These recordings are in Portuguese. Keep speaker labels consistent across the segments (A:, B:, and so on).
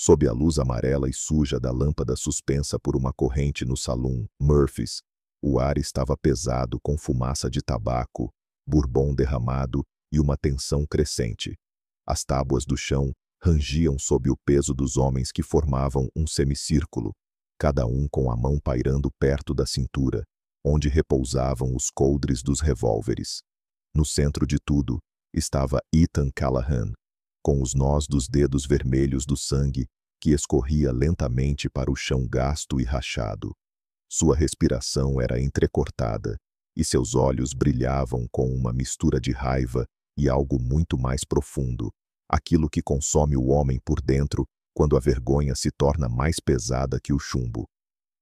A: Sob a luz amarela e suja da lâmpada suspensa por uma corrente no salão Murphy's, o ar estava pesado com fumaça de tabaco, bourbon derramado e uma tensão crescente. As tábuas do chão rangiam sob o peso dos homens que formavam um semicírculo, cada um com a mão pairando perto da cintura, onde repousavam os coldres dos revólveres. No centro de tudo estava Ethan Callahan, com os nós dos dedos vermelhos do sangue que escorria lentamente para o chão gasto e rachado. Sua respiração era entrecortada e seus olhos brilhavam com uma mistura de raiva e algo muito mais profundo, aquilo que consome o homem por dentro quando a vergonha se torna mais pesada que o chumbo.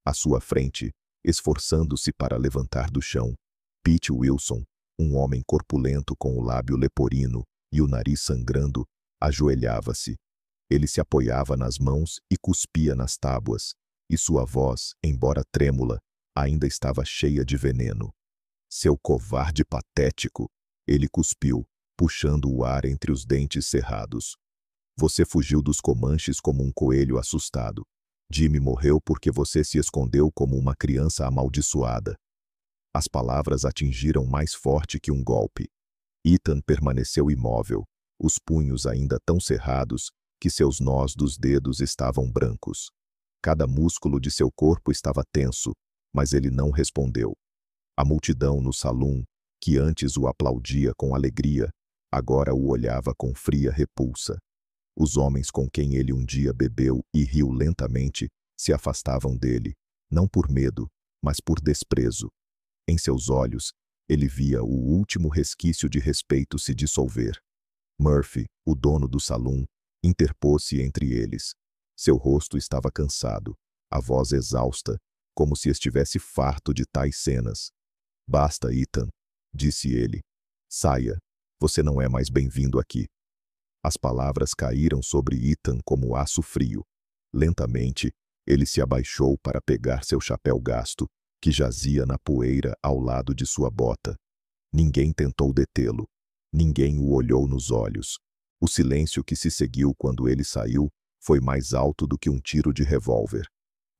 A: À sua frente, esforçando-se para levantar do chão, Pete Wilson, um homem corpulento com o lábio leporino e o nariz sangrando, ajoelhava-se. Ele se apoiava nas mãos e cuspia nas tábuas, e sua voz, embora trêmula, ainda estava cheia de veneno. Seu covarde patético, ele cuspiu, puxando o ar entre os dentes cerrados. Você fugiu dos Comanches como um coelho assustado. Jimmy morreu porque você se escondeu como uma criança amaldiçoada. As palavras atingiram mais forte que um golpe. Ethan permaneceu imóvel, os punhos ainda tão cerrados que seus nós dos dedos estavam brancos. Cada músculo de seu corpo estava tenso, mas ele não respondeu. A multidão no salão, que antes o aplaudia com alegria, agora o olhava com fria repulsa. Os homens com quem ele um dia bebeu e riu lentamente se afastavam dele, não por medo, mas por desprezo. Em seus olhos, ele via o último resquício de respeito se dissolver. Murphy, o dono do salão, interpôs-se entre eles. Seu rosto estava cansado, a voz exausta, como se estivesse farto de tais cenas. Basta, Ethan, disse ele. Saia, você não é mais bem-vindo aqui. As palavras caíram sobre Ethan como aço frio. Lentamente, ele se abaixou para pegar seu chapéu gasto, que jazia na poeira ao lado de sua bota. Ninguém tentou detê-lo. Ninguém o olhou nos olhos. O silêncio que se seguiu quando ele saiu foi mais alto do que um tiro de revólver.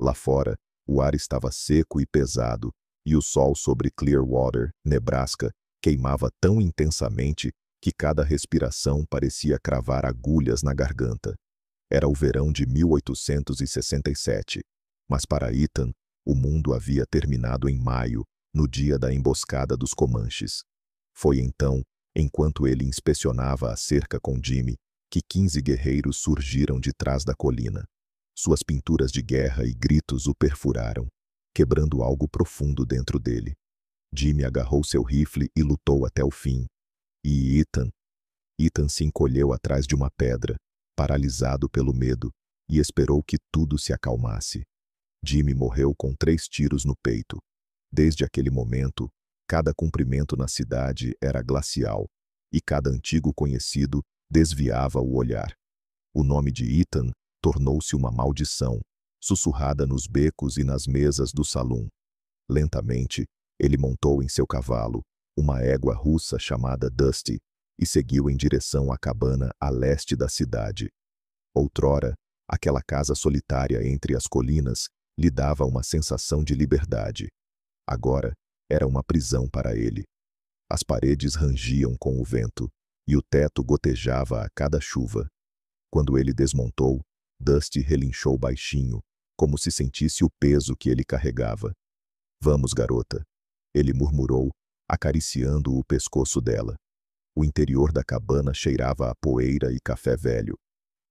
A: Lá fora, o ar estava seco e pesado, e o sol sobre Clearwater, Nebraska, queimava tão intensamente que cada respiração parecia cravar agulhas na garganta. Era o verão de 1867, mas para Ethan, o mundo havia terminado em maio, no dia da emboscada dos Comanches. Foi então, enquanto ele inspecionava a cerca com Jimmy, que 15 guerreiros surgiram de trás da colina. Suas pinturas de guerra e gritos o perfuraram, quebrando algo profundo dentro dele. Jimmy agarrou seu rifle e lutou até o fim. E Ethan se encolheu atrás de uma pedra, paralisado pelo medo, e esperou que tudo se acalmasse. Jimmy morreu com 3 tiros no peito. Desde aquele momento, cada cumprimento na cidade era glacial, e cada antigo conhecido desviava o olhar. O nome de Ethan tornou-se uma maldição, sussurrada nos becos e nas mesas do salão. Lentamente, ele montou em seu cavalo, uma égua russa chamada Dusty, e seguiu em direção à cabana a leste da cidade. Outrora, aquela casa solitária entre as colinas lhe dava uma sensação de liberdade. Agora, era uma prisão para ele. As paredes rangiam com o vento, e o teto gotejava a cada chuva. Quando ele desmontou, Dusty relinchou baixinho, como se sentisse o peso que ele carregava. Vamos, garota, ele murmurou, acariciando o pescoço dela. O interior da cabana cheirava a poeira e café velho.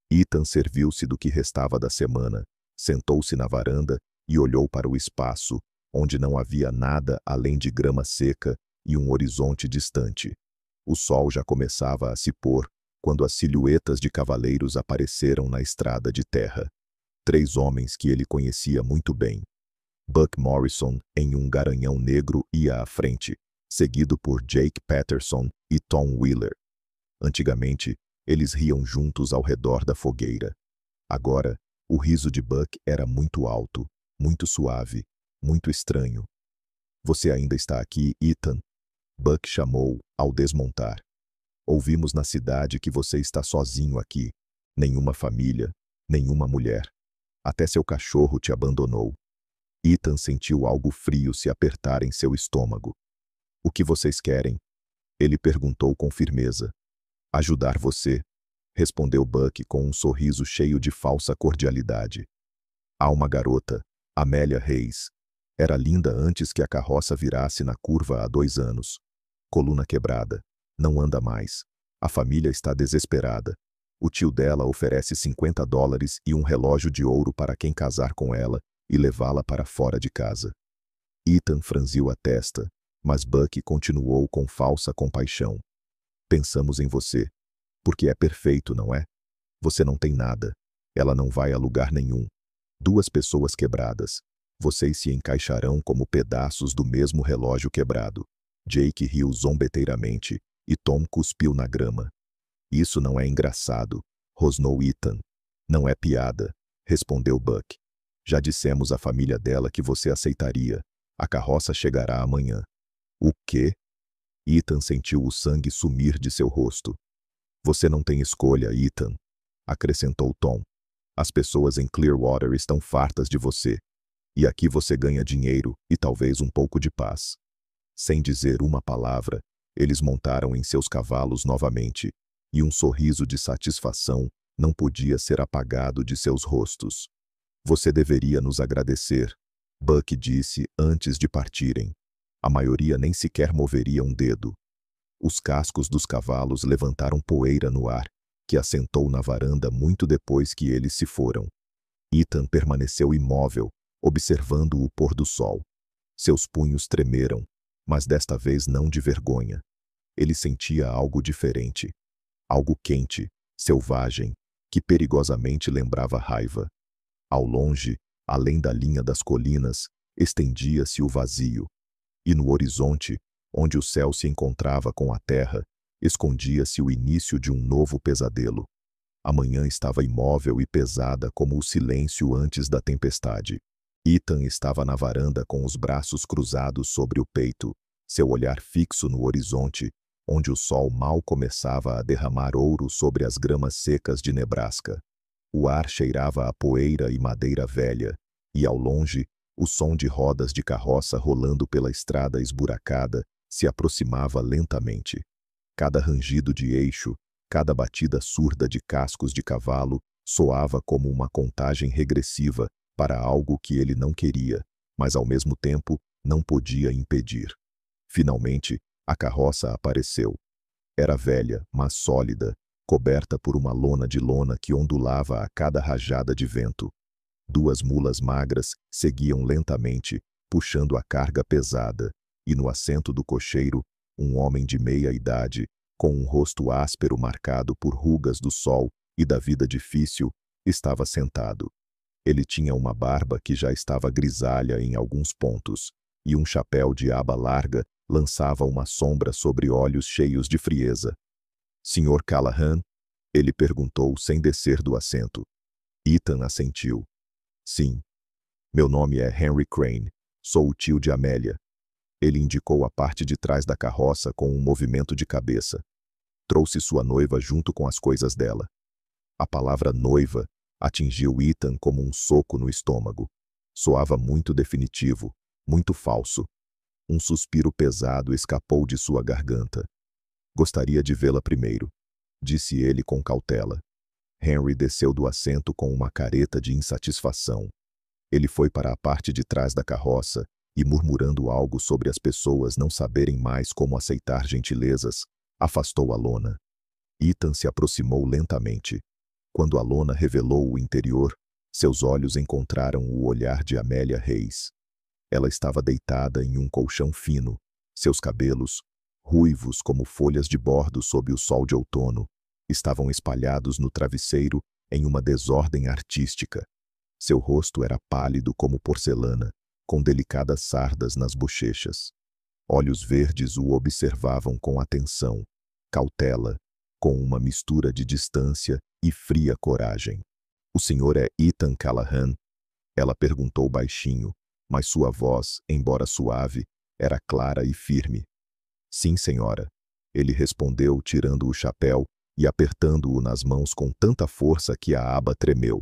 A: Ethan serviu-se do que restava da semana, sentou-se na varanda e olhou para o espaço, onde não havia nada além de grama seca e um horizonte distante. O sol já começava a se pôr, quando as silhuetas de cavaleiros apareceram na estrada de terra. 3 homens que ele conhecia muito bem. Buck Morrison, em um garanhão negro, ia à frente, seguido por Jake Patterson e Tom Wheeler. Antigamente, eles riam juntos ao redor da fogueira. Agora, o riso de Buck era muito alto, muito suave, muito estranho. Você ainda está aqui, Ethan? Buck chamou, ao desmontar. Ouvimos na cidade que você está sozinho aqui. Nenhuma família, Nenhuma mulher. Até seu cachorro te abandonou. Ethan sentiu algo frio se apertar em seu estômago. O que vocês querem? Ele perguntou com firmeza. Ajudar você, respondeu Buck com um sorriso cheio de falsa cordialidade. Há uma garota, Amélia Reis. Era linda antes que a carroça virasse na curva há 2 anos. Coluna quebrada. Não anda mais. A família está desesperada. O tio dela oferece $50 e um relógio de ouro para quem casar com ela e levá-la para fora de casa. Ethan franziu a testa, mas Buck continuou com falsa compaixão. Pensamos em você. Porque é perfeito, não é? Você não tem nada. Ela não vai a lugar nenhum. 2 pessoas quebradas. Vocês se encaixarão como pedaços do mesmo relógio quebrado. Jake riu zombeteiramente e Tom cuspiu na grama. Isso não é engraçado, rosnou Ethan. Não é piada, respondeu Buck. Já dissemos à família dela que você aceitaria. A carroça chegará amanhã. O quê? Ethan sentiu o sangue sumir de seu rosto. Você não tem escolha, Ethan, acrescentou Tom. As pessoas em Clearwater estão fartas de você. E aqui você ganha dinheiro e talvez um pouco de paz. Sem dizer uma palavra, eles montaram em seus cavalos novamente, e um sorriso de satisfação não podia ser apagado de seus rostos. Você deveria nos agradecer, Buck disse antes de partirem. A maioria nem sequer moveria um dedo. Os cascos dos cavalos levantaram poeira no ar, que assentou na varanda muito depois que eles se foram. Ethan permaneceu imóvel, observando o pôr do sol. Seus punhos tremeram, mas desta vez não de vergonha. Ele sentia algo diferente. Algo quente, selvagem, que perigosamente lembrava raiva. Ao longe, além da linha das colinas, estendia-se o vazio. E no horizonte, onde o céu se encontrava com a terra, escondia-se o início de um novo pesadelo. A manhã estava imóvel e pesada como o silêncio antes da tempestade. Ethan estava na varanda com os braços cruzados sobre o peito, seu olhar fixo no horizonte, onde o sol mal começava a derramar ouro sobre as gramas secas de Nebraska. O ar cheirava a poeira e madeira velha, e ao longe, o som de rodas de carroça rolando pela estrada esburacada se aproximava lentamente. Cada rangido de eixo, cada batida surda de cascos de cavalo soava como uma contagem regressiva para algo que ele não queria, mas ao mesmo tempo não podia impedir. Finalmente, a carroça apareceu. Era velha, mas sólida, coberta por uma lona de lona que ondulava a cada rajada de vento. 2 mulas magras seguiam lentamente, puxando a carga pesada, e no assento do cocheiro, um homem de meia idade, com um rosto áspero marcado por rugas do sol e da vida difícil, estava sentado. Ele tinha uma barba que já estava grisalha em alguns pontos, e um chapéu de aba larga lançava uma sombra sobre olhos cheios de frieza. Sr. Callahan? Ele perguntou sem descer do assento. Ethan assentiu. Sim. Meu nome é Henry Crane. Sou o tio de Amélia. Ele indicou a parte de trás da carroça com um movimento de cabeça. Trouxe sua noiva junto com as coisas dela. A palavra noiva atingiu Ethan como um soco no estômago. Soava muito definitivo, muito falso. Um suspiro pesado escapou de sua garganta. Gostaria de vê-la primeiro, disse ele com cautela. Henry desceu do assento com uma careta de insatisfação. Ele foi para a parte de trás da carroça e, murmurando algo sobre as pessoas não saberem mais como aceitar gentilezas, afastou a lona. Ethan se aproximou lentamente. Quando a lona revelou o interior, seus olhos encontraram o olhar de Amélia Reis. Ela estava deitada em um colchão fino, seus cabelos, ruivos como folhas de bordo sob o sol de outono, estavam espalhados no travesseiro em uma desordem artística. Seu rosto era pálido como porcelana, com delicadas sardas nas bochechas. Olhos verdes o observavam com atenção, cautela, com uma mistura de distância e fria coragem. O senhor é Ethan Callahan? Ela perguntou baixinho, mas sua voz, embora suave, era clara e firme. Sim, senhora. Ele respondeu tirando o chapéu e apertando-o nas mãos com tanta força que a aba tremeu.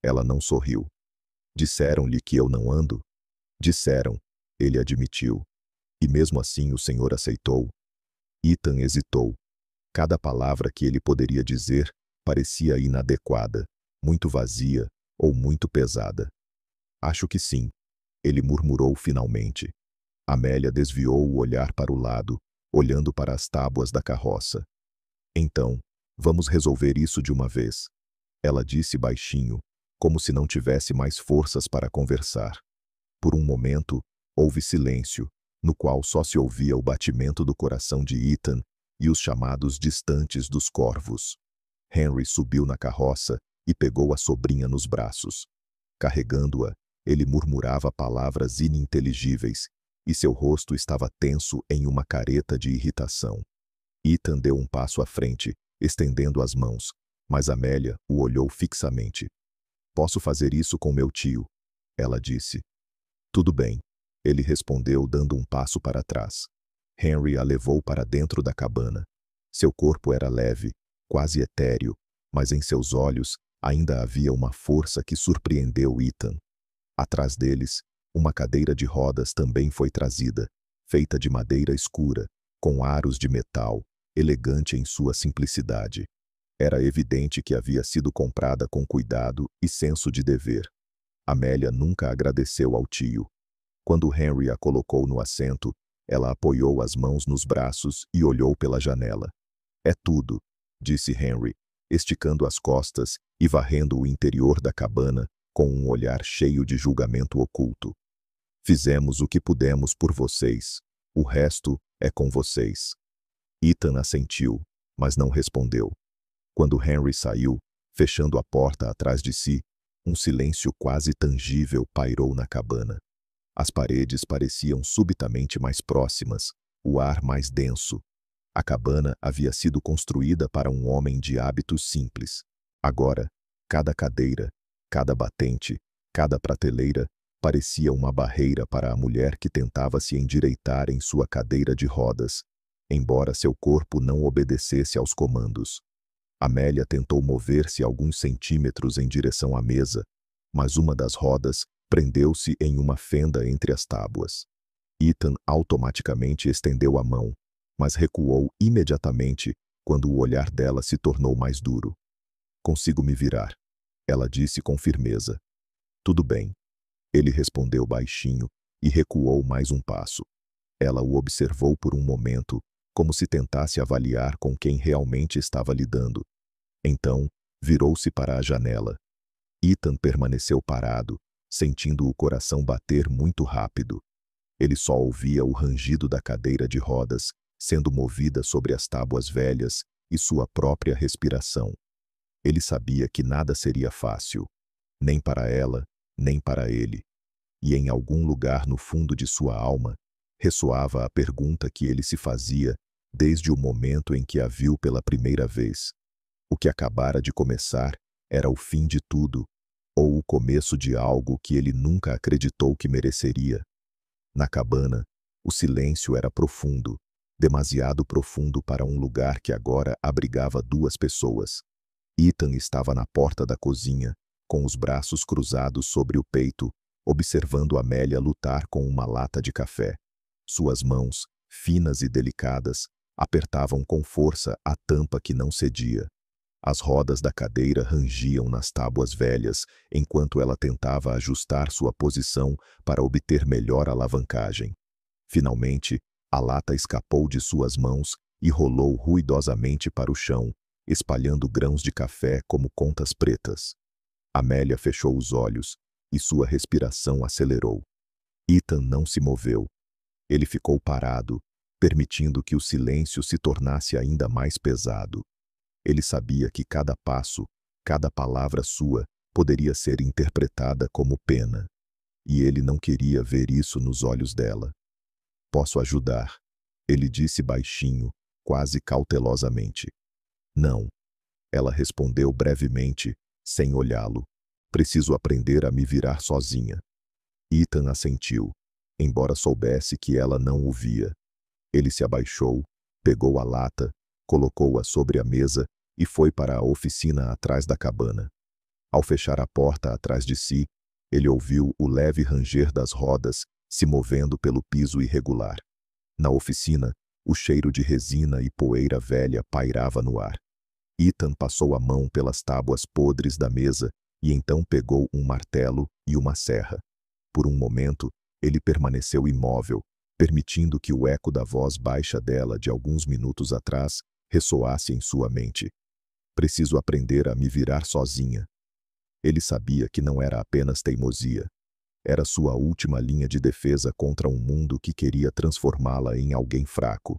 A: Ela não sorriu. Disseram-lhe que eu não ando? Disseram, ele admitiu. E mesmo assim o senhor aceitou? Ethan hesitou. Cada palavra que ele poderia dizer parecia inadequada, muito vazia ou muito pesada. Acho que sim, ele murmurou finalmente. Amélia desviou o olhar para o lado, olhando para as tábuas da carroça. Então, vamos resolver isso de uma vez. Ela disse baixinho, como se não tivesse mais forças para conversar. Por um momento, houve silêncio, no qual só se ouvia o batimento do coração de Ethan e os chamados distantes dos corvos. Henry subiu na carroça e pegou a sobrinha nos braços. Carregando-a, ele murmurava palavras ininteligíveis, e seu rosto estava tenso em uma careta de irritação. Ethan deu um passo à frente, estendendo as mãos, mas Amélia o olhou fixamente. Posso fazer isso com meu tio, ela disse. Tudo bem, ele respondeu dando um passo para trás. Henry a levou para dentro da cabana. Seu corpo era leve, quase etéreo, mas em seus olhos ainda havia uma força que surpreendeu Ethan. Atrás deles, uma cadeira de rodas também foi trazida, feita de madeira escura, com aros de metal, elegante em sua simplicidade. Era evidente que havia sido comprada com cuidado e senso de dever. Amélia nunca agradeceu ao tio. Quando Henry a colocou no assento, ela apoiou as mãos nos braços e olhou pela janela. É tudo, disse Henry, esticando as costas e varrendo o interior da cabana com um olhar cheio de julgamento oculto. Fizemos o que pudemos por vocês. O resto é com vocês. Ethan assentiu, mas não respondeu. Quando Henry saiu, fechando a porta atrás de si, um silêncio quase tangível pairou na cabana. As paredes pareciam subitamente mais próximas, o ar mais denso. A cabana havia sido construída para um homem de hábitos simples. Agora, cada cadeira, cada batente, cada prateleira parecia uma barreira para a mulher que tentava se endireitar em sua cadeira de rodas, embora seu corpo não obedecesse aos comandos. Amélia tentou mover-se alguns centímetros em direção à mesa, mas uma das rodas prendeu-se em uma fenda entre as tábuas. Ethan automaticamente estendeu a mão, mas recuou imediatamente quando o olhar dela se tornou mais duro. Consigo me virar, ela disse com firmeza. Tudo bem. Ele respondeu baixinho e recuou mais um passo. Ela o observou por um momento, como se tentasse avaliar com quem realmente estava lidando. Então, virou-se para a janela. Ethan permaneceu parado, sentindo o coração bater muito rápido. Ele só ouvia o rangido da cadeira de rodas, sendo movida sobre as tábuas velhas, e sua própria respiração. Ele sabia que nada seria fácil, nem para ela, nem para ele. E em algum lugar no fundo de sua alma, ressoava a pergunta que ele se fazia desde o momento em que a viu pela primeira vez. O que acabara de começar era o fim de tudo, ou o começo de algo que ele nunca acreditou que mereceria. Na cabana, o silêncio era profundo, demasiado profundo para um lugar que agora abrigava duas pessoas. Ethan estava na porta da cozinha, com os braços cruzados sobre o peito, observando Amélia lutar com uma lata de café. Suas mãos, finas e delicadas, apertavam com força a tampa que não cedia. As rodas da cadeira rangiam nas tábuas velhas, enquanto ela tentava ajustar sua posição para obter melhor alavancagem. Finalmente, a lata escapou de suas mãos e rolou ruidosamente para o chão, espalhando grãos de café como contas pretas. Amélia fechou os olhos e sua respiração acelerou. Ethan não se moveu. Ele ficou parado, permitindo que o silêncio se tornasse ainda mais pesado. Ele sabia que cada passo, cada palavra sua, poderia ser interpretada como pena. E ele não queria ver isso nos olhos dela. Posso ajudar, ele disse baixinho, quase cautelosamente. Não. Ela respondeu brevemente, sem olhá-lo. Preciso aprender a me virar sozinha. Ethan assentiu, embora soubesse que ela não o via. Ele se abaixou, pegou a lata, colocou-a sobre a mesa e foi para a oficina atrás da cabana. Ao fechar a porta atrás de si, ele ouviu o leve ranger das rodas se movendo pelo piso irregular. Na oficina, o cheiro de resina e poeira velha pairava no ar. Ethan passou a mão pelas tábuas podres da mesa e então pegou um martelo e uma serra. Por um momento, ele permaneceu imóvel, permitindo que o eco da voz baixa dela de alguns minutos atrás ressoasse em sua mente. Preciso aprender a me virar sozinha. Ele sabia que não era apenas teimosia. Era sua última linha de defesa contra um mundo que queria transformá-la em alguém fraco.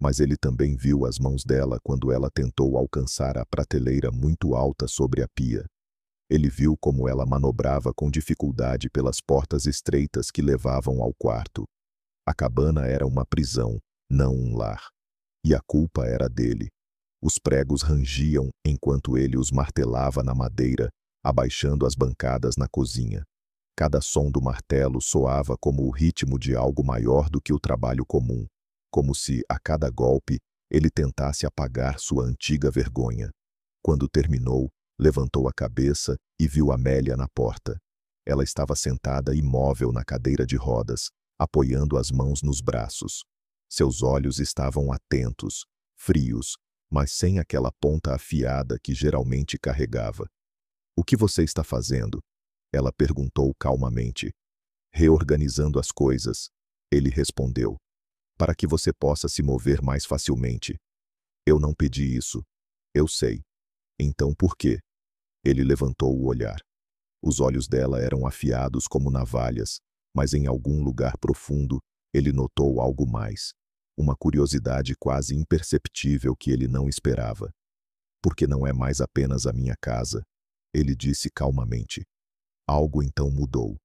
A: Mas ele também viu as mãos dela quando ela tentou alcançar a prateleira muito alta sobre a pia. Ele viu como ela manobrava com dificuldade pelas portas estreitas que levavam ao quarto. A cabana era uma prisão, não um lar. E a culpa era dele. Os pregos rangiam enquanto ele os martelava na madeira, abaixando as bancadas na cozinha. Cada som do martelo soava como o ritmo de algo maior do que o trabalho comum, como se, a cada golpe, ele tentasse apagar sua antiga vergonha. Quando terminou, levantou a cabeça e viu Amélia na porta. Ela estava sentada imóvel na cadeira de rodas, apoiando as mãos nos braços. Seus olhos estavam atentos, frios, mas sem aquela ponta afiada que geralmente carregava. "O que você está fazendo?" Ela perguntou calmamente. "Reorganizando as coisas", ele respondeu. "Para que você possa se mover mais facilmente." "Eu não pedi isso." "Eu sei." "Então por quê?" Ele levantou o olhar. Os olhos dela eram afiados como navalhas, mas em algum lugar profundo, ele notou algo mais. Uma curiosidade quase imperceptível que ele não esperava. "Porque não é mais apenas a minha casa," ele disse calmamente. Algo então mudou.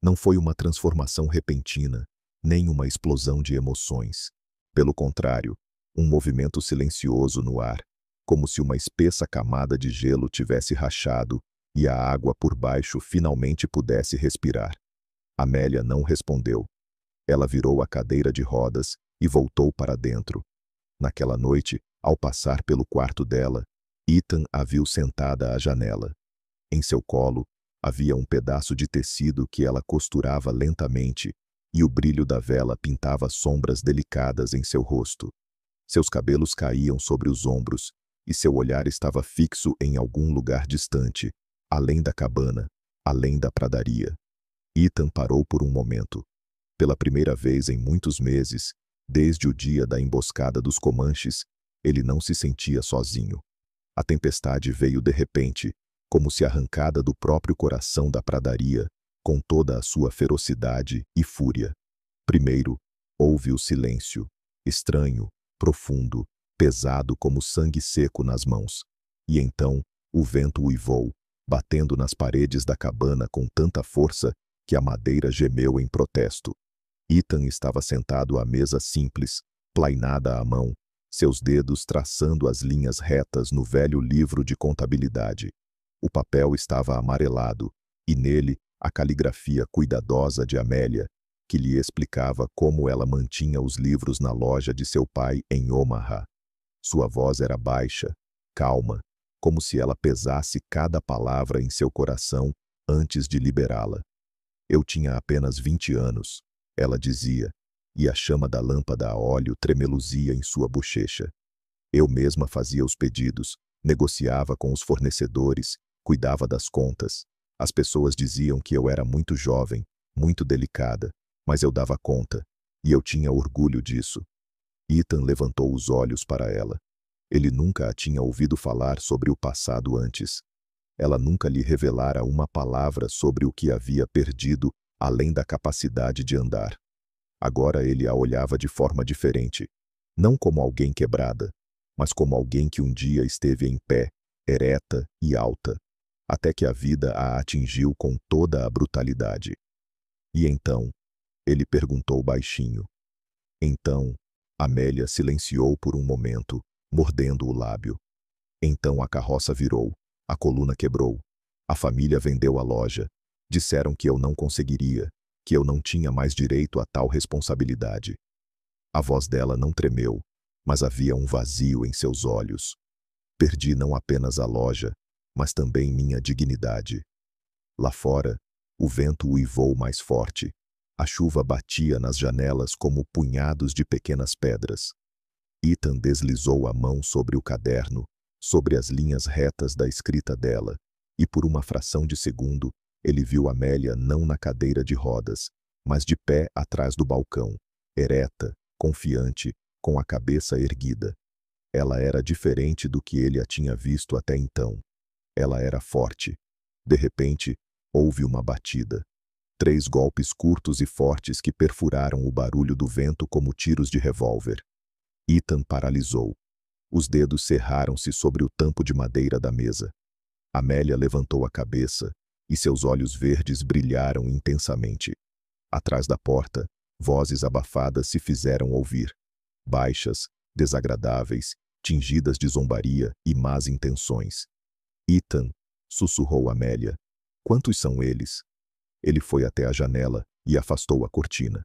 A: Não foi uma transformação repentina, nem uma explosão de emoções. Pelo contrário, um movimento silencioso no ar, como se uma espessa camada de gelo tivesse rachado e a água por baixo finalmente pudesse respirar. Amélia não respondeu. Ela virou a cadeira de rodas e voltou para dentro. Naquela noite, ao passar pelo quarto dela, Ethan a viu sentada à janela. Em seu colo, havia um pedaço de tecido que ela costurava lentamente, e o brilho da vela pintava sombras delicadas em seu rosto. Seus cabelos caíam sobre os ombros, e seu olhar estava fixo em algum lugar distante, além da cabana, além da pradaria. Ethan parou por um momento. Pela primeira vez em muitos meses, desde o dia da emboscada dos Comanches, ele não se sentia sozinho. A tempestade veio de repente, como se arrancada do próprio coração da pradaria, com toda a sua ferocidade e fúria. Primeiro, houve o silêncio, estranho, profundo, pesado como sangue seco nas mãos. E então, o vento uivou, batendo nas paredes da cabana com tanta força que a madeira gemeu em protesto. Ethan estava sentado à mesa simples, plainada à mão, seus dedos traçando as linhas retas no velho livro de contabilidade. O papel estava amarelado, e nele a caligrafia cuidadosa de Amélia, que lhe explicava como ela mantinha os livros na loja de seu pai em Omaha. Sua voz era baixa, calma, como se ela pesasse cada palavra em seu coração antes de liberá-la. "Eu tinha apenas 20 anos", ela dizia, e a chama da lâmpada a óleo tremeluzia em sua bochecha. "Eu mesma fazia os pedidos, negociava com os fornecedores, cuidava das contas. As pessoas diziam que eu era muito jovem, muito delicada, mas eu dava conta, e eu tinha orgulho disso." Ethan levantou os olhos para ela. Ele nunca a tinha ouvido falar sobre o passado antes. Ela nunca lhe revelara uma palavra sobre o que havia perdido, além da capacidade de andar. Agora ele a olhava de forma diferente, não como alguém quebrada, mas como alguém que um dia esteve em pé, ereta e alta, até que a vida a atingiu com toda a brutalidade. "E então?" ele perguntou baixinho. "Então," Amélia silenciou por um momento, mordendo o lábio. "Então a carroça virou, a coluna quebrou. A família vendeu a loja. Disseram que eu não conseguiria, que eu não tinha mais direito a tal responsabilidade." A voz dela não tremeu, mas havia um vazio em seus olhos. "Perdi não apenas a loja, mas também minha dignidade. Lá fora, o vento uivou mais forte. A chuva batia nas janelas como punhados de pequenas pedras. Ethan deslizou a mão sobre o caderno, sobre as linhas retas da escrita dela, e por uma fração de segundo, ele viu Amélia não na cadeira de rodas, mas de pé atrás do balcão, ereta, confiante, com a cabeça erguida. Ela era diferente do que ele a tinha visto até então. Ela era forte. De repente, houve uma batida. 3 golpes curtos e fortes que perfuraram o barulho do vento como tiros de revólver. Ethan paralisou. Os dedos cerraram-se sobre o tampo de madeira da mesa. Amélia levantou a cabeça, e seus olhos verdes brilharam intensamente. Atrás da porta, vozes abafadas se fizeram ouvir. Baixas, desagradáveis, tingidas de zombaria e más intenções. Ethan, sussurrou Amélia. Quantos são eles? Ele foi até a janela e afastou a cortina.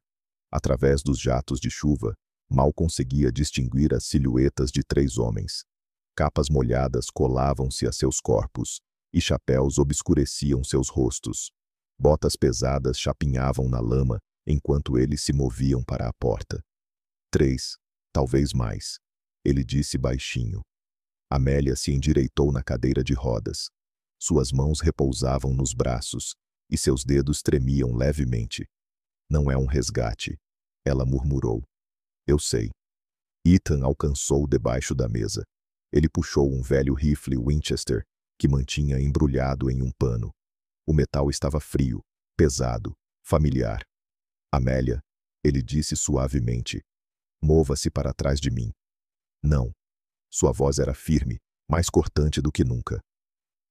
A: Através dos jatos de chuva, mal conseguia distinguir as silhuetas de 3 homens. Capas molhadas colavam-se a seus corpos, e chapéus obscureciam seus rostos. Botas pesadas chapinhavam na lama, enquanto eles se moviam para a porta. 3, talvez mais, ele disse baixinho. Amélia se endireitou na cadeira de rodas. Suas mãos repousavam nos braços, e seus dedos tremiam levemente. Não é um resgate, ela murmurou. Eu sei. Ethan alcançou debaixo da mesa. Ele puxou um velho rifle Winchester, que mantinha embrulhado em um pano. O metal estava frio, pesado, familiar. Amélia, ele disse suavemente. Mova-se para trás de mim. Não. Sua voz era firme, mais cortante do que nunca.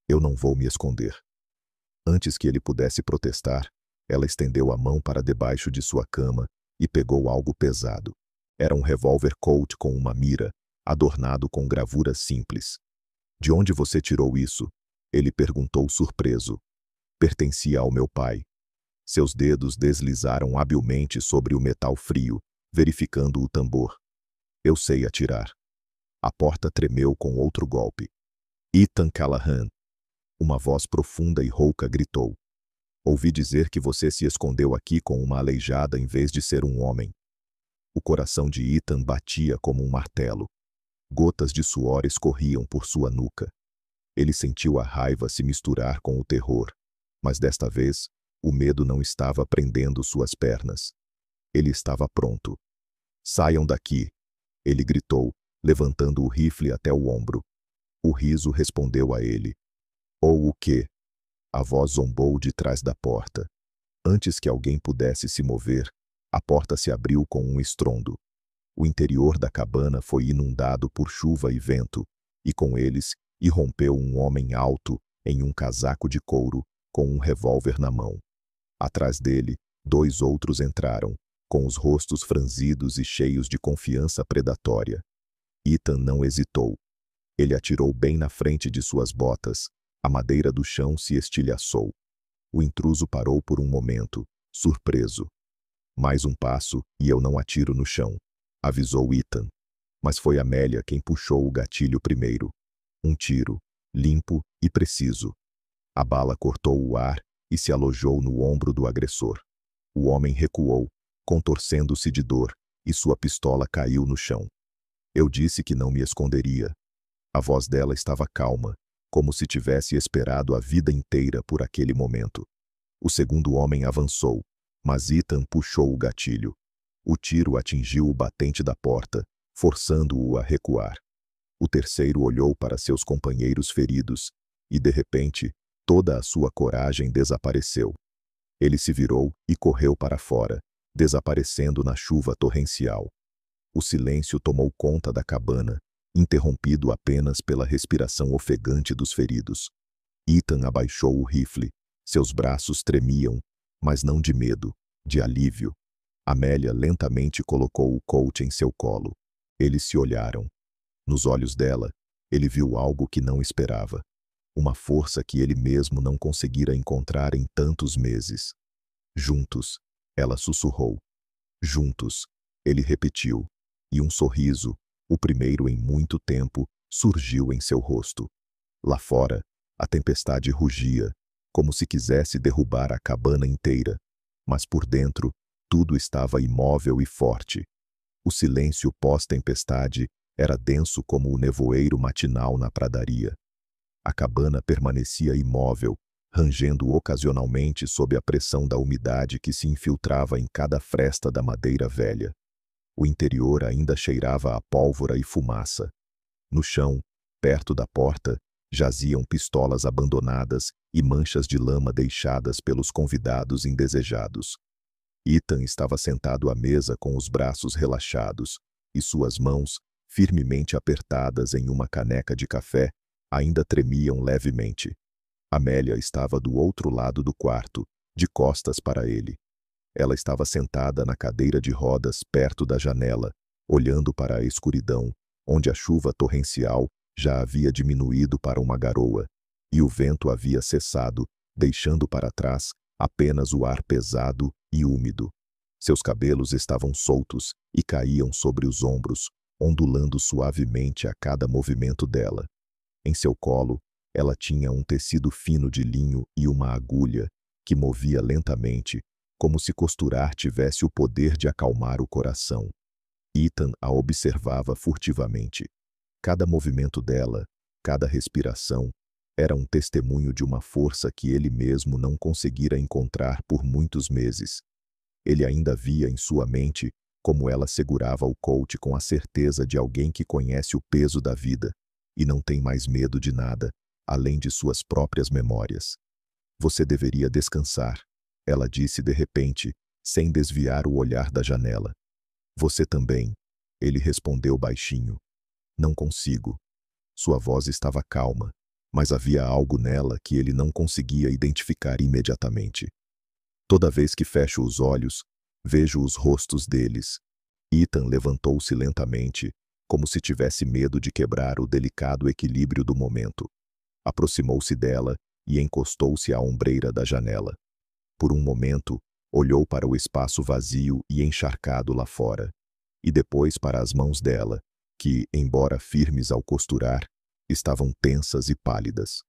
A: Eu não vou me esconder. Antes que ele pudesse protestar, ela estendeu a mão para debaixo de sua cama e pegou algo pesado. Era um revólver Colt com uma mira, adornado com gravuras simples. De onde você tirou isso? Ele perguntou surpreso. Pertencia ao meu pai. Seus dedos deslizaram habilmente sobre o metal frio, verificando o tambor. Eu sei atirar. A porta tremeu com outro golpe. Ethan Callahan. Uma voz profunda e rouca gritou. Ouvi dizer que você se escondeu aqui com uma aleijada em vez de ser um homem. O coração de Ethan batia como um martelo. Gotas de suor escorriam por sua nuca. Ele sentiu a raiva se misturar com o terror, mas desta vez, o medo não estava prendendo suas pernas. Ele estava pronto. Saiam daqui, ele gritou, levantando o rifle até o ombro. O riso respondeu a ele. Ou o quê? A voz zombou de trás da porta. Antes que alguém pudesse se mover, a porta se abriu com um estrondo. O interior da cabana foi inundado por chuva e vento, e com eles irrompeu um homem alto, em um casaco de couro, com um revólver na mão. Atrás dele, 2 outros entraram, com os rostos franzidos e cheios de confiança predatória. Ethan não hesitou. Ele atirou bem na frente de suas botas. A madeira do chão se estilhaçou. O intruso parou por um momento, surpreso. Mais um passo, e eu não atiro no chão, avisou Ethan. Mas foi Amélia quem puxou o gatilho primeiro. Um tiro, limpo e preciso. A bala cortou o ar e se alojou no ombro do agressor. O homem recuou, contorcendo-se de dor, e sua pistola caiu no chão. Eu disse que não me esconderia. A voz dela estava calma, como se tivesse esperado a vida inteira por aquele momento. O segundo homem avançou, mas Ethan puxou o gatilho. O tiro atingiu o batente da porta, forçando-o a recuar. O terceiro olhou para seus companheiros feridos, e de repente, toda a sua coragem desapareceu. Ele se virou e correu para fora, desaparecendo na chuva torrencial. O silêncio tomou conta da cabana, interrompido apenas pela respiração ofegante dos feridos. Ethan abaixou o rifle. Seus braços tremiam, mas não de medo, de alívio. Amélia lentamente colocou o Colt em seu colo. Eles se olharam. Nos olhos dela, ele viu algo que não esperava. Uma força que ele mesmo não conseguira encontrar em tantos meses. Juntos, ela sussurrou. Juntos, ele repetiu. E um sorriso, o primeiro em muito tempo, surgiu em seu rosto. Lá fora, A tempestade rugia, como se quisesse derrubar a cabana inteira. Mas por dentro, tudo estava imóvel e forte. O silêncio pós-tempestade era denso como o nevoeiro matinal na pradaria. A cabana permanecia imóvel, rangendo ocasionalmente sob a pressão da umidade que se infiltrava em cada fresta da madeira velha. O interior ainda cheirava a pólvora e fumaça. No chão, perto da porta, jaziam pistolas abandonadas e manchas de lama deixadas pelos convidados indesejados. Ethan estava sentado à mesa com os braços relaxados, e suas mãos, firmemente apertadas em uma caneca de café, ainda tremiam levemente. Amélia estava do outro lado do quarto, de costas para ele. Ela estava sentada na cadeira de rodas perto da janela, olhando para a escuridão, onde a chuva torrencial já havia diminuído para uma garoa, e o vento havia cessado, deixando para trás apenas o ar pesado e úmido. Seus cabelos estavam soltos e caíam sobre os ombros, ondulando suavemente a cada movimento dela. Em seu colo, ela tinha um tecido fino de linho e uma agulha, que movia lentamente, como se costurar tivesse o poder de acalmar o coração. Ethan a observava furtivamente. Cada movimento dela, cada respiração, era um testemunho de uma força que ele mesmo não conseguira encontrar por muitos meses. Ele ainda via em sua mente como ela segurava o colt com a certeza de alguém que conhece o peso da vida e não tem mais medo de nada, além de suas próprias memórias. Você deveria descansar, ela disse de repente, sem desviar o olhar da janela. Você também, ele respondeu baixinho. Não consigo. Sua voz estava calma, mas havia algo nela que ele não conseguia identificar imediatamente. Toda vez que fecho os olhos, vejo os rostos deles. Ethan levantou-se lentamente, como se tivesse medo de quebrar o delicado equilíbrio do momento. Aproximou-se dela e encostou-se à ombreira da janela. Por um momento, olhou para o espaço vazio e encharcado lá fora, e depois para as mãos dela, que, embora firmes ao costurar, estavam tensas e pálidas.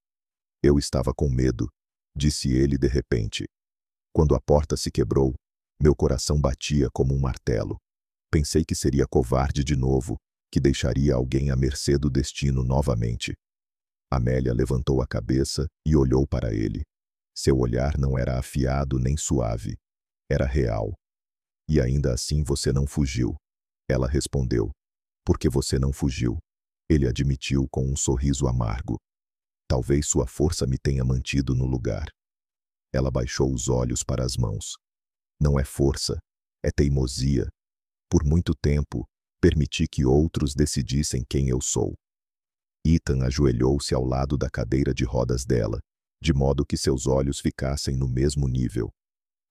A: Eu estava com medo, disse ele de repente. Quando a porta se quebrou, meu coração batia como um martelo. Pensei que seria covarde de novo, que deixaria alguém à mercê do destino novamente. Amélia levantou a cabeça e olhou para ele. Seu olhar não era afiado nem suave. Era real. E ainda assim você não fugiu. Ela respondeu. Porque você não fugiu? Ele admitiu com um sorriso amargo. Talvez sua força me tenha mantido no lugar. Ela baixou os olhos para as mãos. Não é força, é teimosia. Por muito tempo, permiti que outros decidissem quem eu sou. Ethan ajoelhou-se ao lado da cadeira de rodas dela, de modo que seus olhos ficassem no mesmo nível.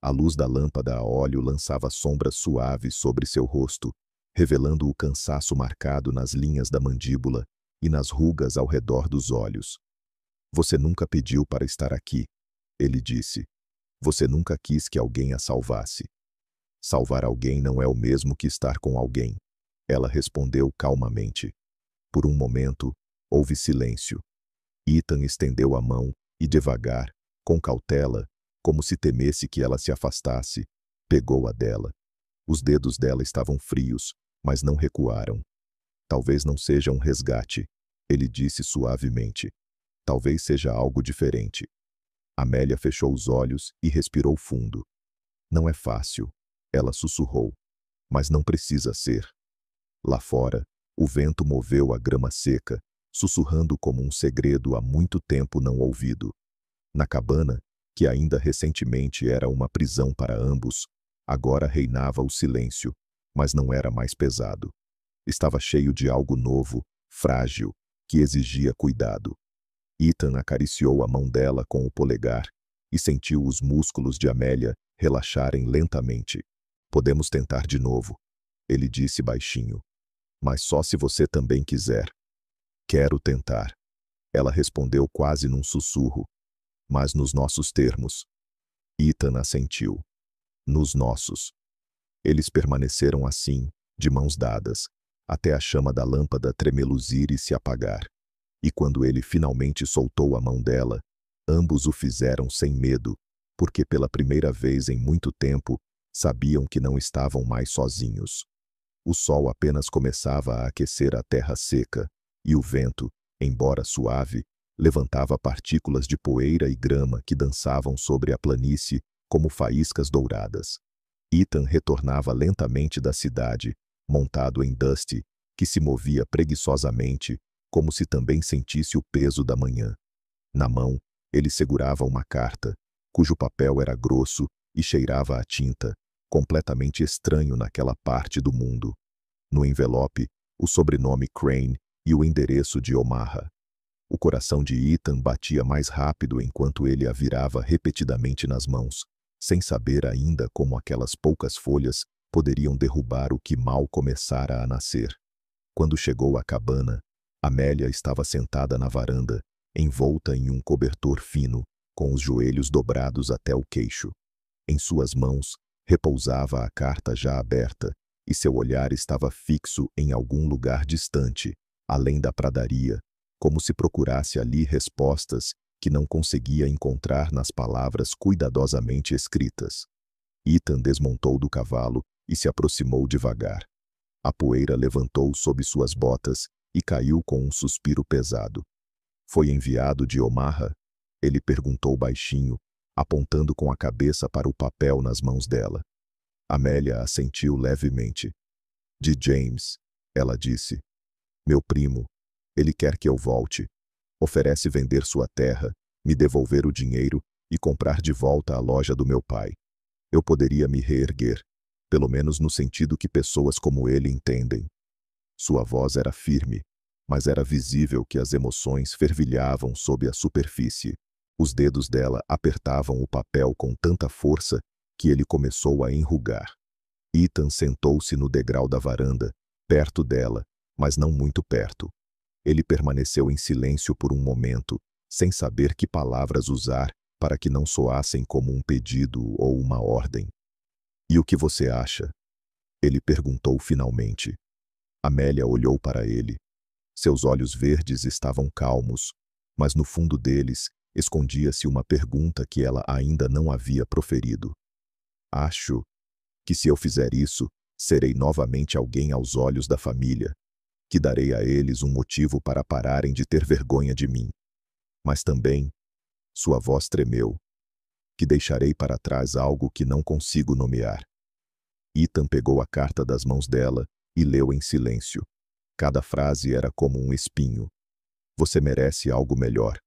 A: A luz da lâmpada a óleo lançava sombras suaves sobre seu rosto, revelando o cansaço marcado nas linhas da mandíbula e nas rugas ao redor dos olhos. Você nunca pediu para estar aqui, ele disse. Você nunca quis que alguém a salvasse. Salvar alguém não é o mesmo que estar com alguém, ela respondeu calmamente. Por um momento, houve silêncio. Ethan estendeu a mão e devagar, com cautela, como se temesse que ela se afastasse, pegou a dela. Os dedos dela estavam frios, mas não recuaram. Talvez não seja um resgate, ele disse suavemente. Talvez seja algo diferente. Amélia fechou os olhos e respirou fundo. Não é fácil, ela sussurrou. Mas não precisa ser. Lá fora, o vento moveu a grama seca, sussurrando como um segredo há muito tempo não ouvido. Na cabana, que ainda recentemente era uma prisão para ambos, agora reinava o silêncio, mas não era mais pesado. Estava cheio de algo novo, frágil, que exigia cuidado. Ethan acariciou a mão dela com o polegar e sentiu os músculos de Amélia relaxarem lentamente. Podemos tentar de novo, ele disse baixinho. Mas só se você também quiser. Quero tentar. Ela respondeu quase num sussurro. Mas nos nossos termos. Ethan assentiu. Nos nossos. Eles permaneceram assim, de mãos dadas, até a chama da lâmpada tremeluzir e se apagar. E quando ele finalmente soltou a mão dela, ambos o fizeram sem medo, porque pela primeira vez em muito tempo, sabiam que não estavam mais sozinhos. O sol apenas começava a aquecer a terra seca, e o vento, embora suave, levantava partículas de poeira e grama que dançavam sobre a planície como faíscas douradas. Ethan retornava lentamente da cidade, montado em Dusty, que se movia preguiçosamente, como se também sentisse o peso da manhã. Na mão, ele segurava uma carta, cujo papel era grosso e cheirava a tinta, completamente estranho naquela parte do mundo. No envelope, o sobrenome Crane e o endereço de Omaha. O coração de Ethan batia mais rápido enquanto ele a virava repetidamente nas mãos, sem saber ainda como aquelas poucas folhas poderiam derrubar o que mal começara a nascer. Quando chegou à cabana, Amélia estava sentada na varanda, envolta em um cobertor fino, com os joelhos dobrados até o queixo. Em suas mãos, repousava a carta já aberta, e seu olhar estava fixo em algum lugar distante, além da pradaria, como se procurasse ali respostas que não conseguia encontrar nas palavras cuidadosamente escritas. Ethan desmontou do cavalo e se aproximou devagar. A poeira levantou sob suas botas e caiu com um suspiro pesado. Foi enviado de Omaha? Ele perguntou baixinho, apontando com a cabeça para o papel nas mãos dela. Amélia assentiu levemente. De James, ela disse. Meu primo. Ele quer que eu volte. Oferece vender sua terra, me devolver o dinheiro e comprar de volta a loja do meu pai. Eu poderia me reerguer, pelo menos no sentido que pessoas como ele entendem. Sua voz era firme, mas era visível que as emoções fervilhavam sob a superfície. Os dedos dela apertavam o papel com tanta força que ele começou a enrugar. Ethan sentou-se no degrau da varanda, perto dela, mas não muito perto. Ele permaneceu em silêncio por um momento, sem saber que palavras usar para que não soassem como um pedido ou uma ordem. E o que você acha? Ele perguntou finalmente. Amélia olhou para ele. Seus olhos verdes estavam calmos, mas no fundo deles escondia-se uma pergunta que ela ainda não havia proferido. Acho que se eu fizer isso, serei novamente alguém aos olhos da família, que darei a eles um motivo para pararem de ter vergonha de mim. Mas também, sua voz tremeu, que deixarei para trás algo que não consigo nomear. Ethan pegou a carta das mãos dela e leu em silêncio. Cada frase era como um espinho. Você merece algo melhor.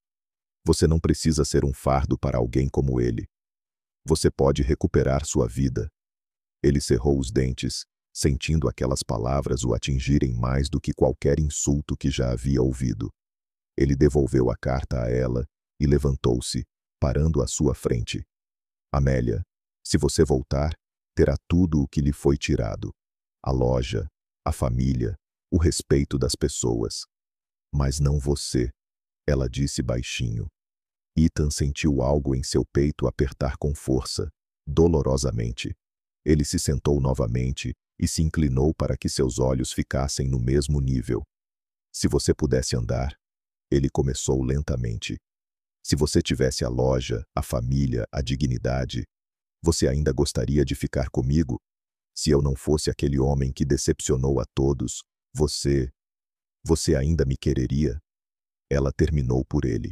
A: Você não precisa ser um fardo para alguém como ele. Você pode recuperar sua vida. Ele cerrou os dentes, sentindo aquelas palavras o atingirem mais do que qualquer insulto que já havia ouvido. Ele devolveu a carta a ela e levantou-se, parando à sua frente. Amélia, se você voltar, terá tudo o que lhe foi tirado. A loja, a família, o respeito das pessoas. Mas não você, ela disse baixinho. Ethan sentiu algo em seu peito apertar com força, dolorosamente. Ele se sentou novamente e se inclinou para que seus olhos ficassem no mesmo nível. Se você pudesse andar, ele começou lentamente. Se você tivesse a loja, a família, a dignidade, você ainda gostaria de ficar comigo? Se eu não fosse aquele homem que decepcionou a todos, você ainda me quereria? Ela terminou por ele.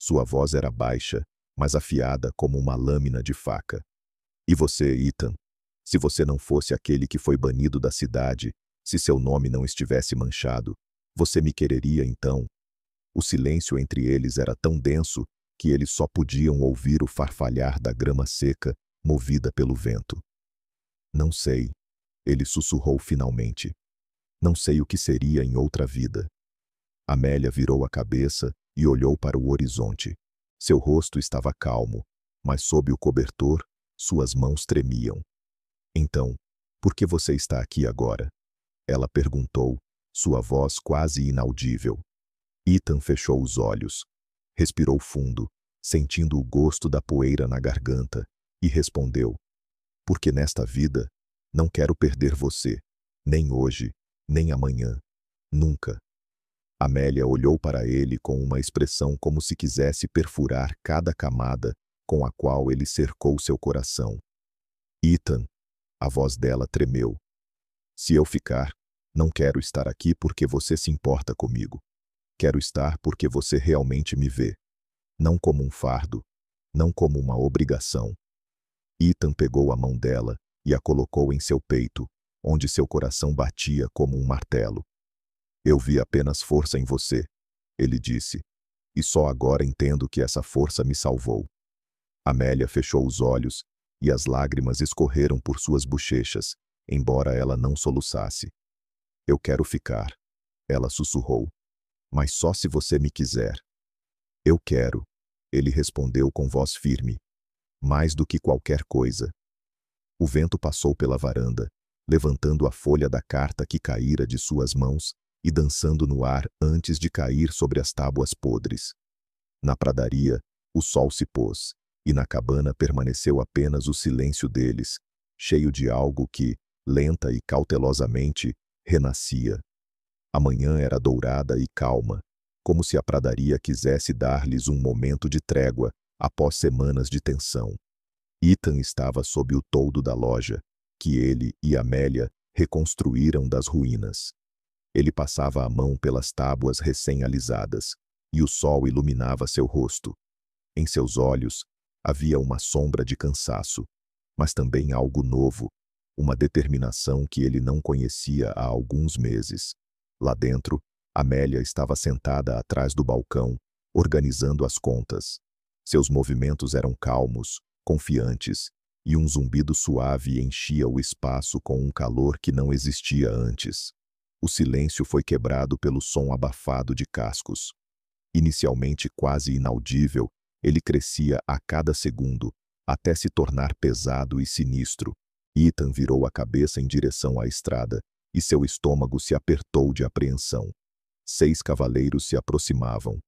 A: Sua voz era baixa, mas afiada como uma lâmina de faca. E você, Ethan? Se você não fosse aquele que foi banido da cidade, se seu nome não estivesse manchado, você me quereria então? O silêncio entre eles era tão denso que eles só podiam ouvir o farfalhar da grama seca, movida pelo vento. Não sei, ele sussurrou finalmente. Não sei o que seria em outra vida. Amélia virou a cabeça e olhou para o horizonte. Seu rosto estava calmo, mas sob o cobertor, suas mãos tremiam. Então, por que você está aqui agora? Ela perguntou, sua voz quase inaudível. Ethan fechou os olhos. Respirou fundo, sentindo o gosto da poeira na garganta, e respondeu: porque nesta vida, não quero perder você, nem hoje, nem amanhã, nunca. Amélia olhou para ele com uma expressão como se quisesse perfurar cada camada com a qual ele cercou seu coração. Ethan, a voz dela tremeu. Se eu ficar, não quero estar aqui porque você se importa comigo. Quero estar porque você realmente me vê. Não como um fardo, não como uma obrigação. Ethan pegou a mão dela e a colocou em seu peito, onde seu coração batia como um martelo. Eu vi apenas força em você, ele disse, e só agora entendo que essa força me salvou. Amélia fechou os olhos e as lágrimas escorreram por suas bochechas, embora ela não soluçasse. Eu quero ficar, ela sussurrou, mas só se você me quiser. Eu quero, ele respondeu com voz firme, mais do que qualquer coisa. O vento passou pela varanda, levantando a folha da carta que caíra de suas mãos e dançando no ar antes de cair sobre as tábuas podres. Na pradaria, o sol se pôs, e na cabana permaneceu apenas o silêncio deles, cheio de algo que, lenta e cautelosamente, renascia. A manhã era dourada e calma, como se a pradaria quisesse dar-lhes um momento de trégua após semanas de tensão. Ethan estava sob o toldo da loja, que ele e Amélia reconstruíram das ruínas. Ele passava a mão pelas tábuas recém-alisadas, e o sol iluminava seu rosto. Em seus olhos havia uma sombra de cansaço, mas também algo novo, uma determinação que ele não conhecia há alguns meses. Lá dentro, Amélia estava sentada atrás do balcão, organizando as contas. Seus movimentos eram calmos, confiantes, e um zumbido suave enchia o espaço com um calor que não existia antes. O silêncio foi quebrado pelo som abafado de cascos. Inicialmente quase inaudível, ele crescia a cada segundo, até se tornar pesado e sinistro. Ethan virou a cabeça em direção à estrada, e seu estômago se apertou de apreensão. 6 cavaleiros se aproximavam.